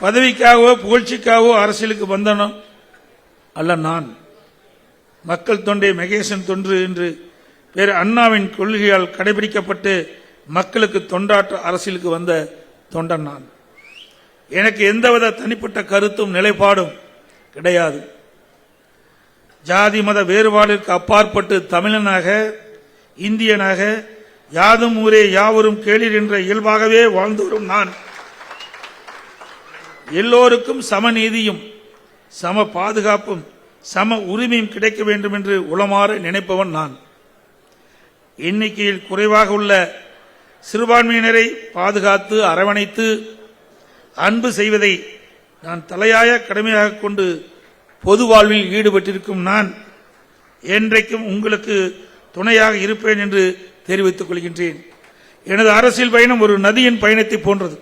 பதவிக்காகவோ புகழ்ச்சிக்காகவோ அரசியலுக்கு வந்தனோ அல்ல. நான் மக்கள் தொண்டை மகேசன் தொன்று என்று பேர் அண்ணாவின் கொள்கையால் கடைபிடிக்கப்பட்டு மக்களுக்கு தொண்டாற்ற அரசியலுக்கு வந்த தொண்டன் நான். எனக்கு எந்தவித தனிப்பட்ட கருத்தும் நிலைப்பாடும் கிடையாது. ஜாதி மத வேறுபாடிற்கு அப்பாற்பட்டு தமிழனாக இந்தியனாக யாதும் ஊரே யாவரும் கேளீர் என்ற இயல்பாகவே வாழ்ந்து வரும் நான் எல்லோருக்கும் சமநீதியும் சம பாதுகாப்பும் சம உரிமையும் கிடைக்க வேண்டும் என்று உளமாற நினைப்பவன் நான். எண்ணிக்கையில் குறைவாக உள்ள சிறுபான்மையினரை பாதுகாத்து அரவணைத்து அன்பு செய்வதை நான் தலையாய கடமையாக கொண்டு பொது வாழ்வில் ஈடுபட்டிருக்கும் நான் என்றைக்கும் உங்களுக்கு துணையாக இருப்பேன் என்று தெரிவித்துக் கொள்கின்றேன். எனது அரசியல் பயணம் ஒரு நதியின் பயணத்தை போன்றது.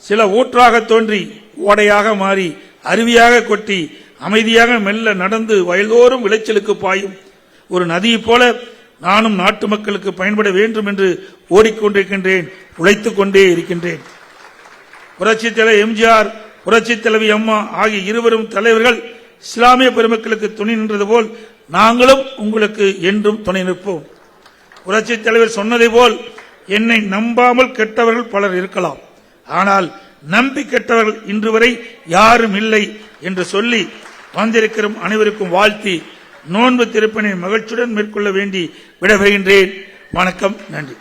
சில ஊற்றாக தோன்றி ஓடையாக மாறி அருவியாக கொட்டி அமைதியாக மெல்ல நடந்து வயல்தோறும் விளைச்சலுக்கு பாயும் ஒரு நதியைப் போல நானும் நாட்டு மக்களுக்கு பயன்பட வேண்டும் என்று ஓடிக்கொண்டிருக்கின்றேன், உழைத்துக் கொண்டே இருக்கின்றேன். புரட்சித் தலைவர் எம்ஜிஆர், புரட்சித் தலைவி அம்மா ஆகிய இருவரும் தலைவர்கள் இஸ்லாமிய பெருமக்களுக்கு துணை நின்றது போல் நாங்களும் உங்களுக்கு என்றும் துணை நிற்போம். புரட்சித் தலைவர் சொன்னதை போல் என்னை நம்பாமல் கெட்டவர்கள் பலர் இருக்கலாம், ஆனால் நம்பி கெட்டவர்கள் இன்று வரை யாரும் இல்லை என்று சொல்லி வந்திருக்கிற அனைவருக்கும் வாழ்த்தி நோன்பு திருப்பனை மகிழ்ச்சியுடன் மேற்கொள்ள வேண்டி விடைபெறுகின்றேன். வணக்கம், நன்றி.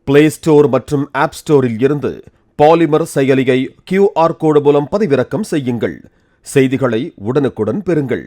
பிளே ஸ்டோர் மற்றும் ஆப் ஸ்டோரில் இருந்து பாலிமர் செயலியை QR கோடு மூலம் பதிவிறக்கம் செய்யுங்கள். செய்திகளை உடனுக்குடன் பெறுங்கள்.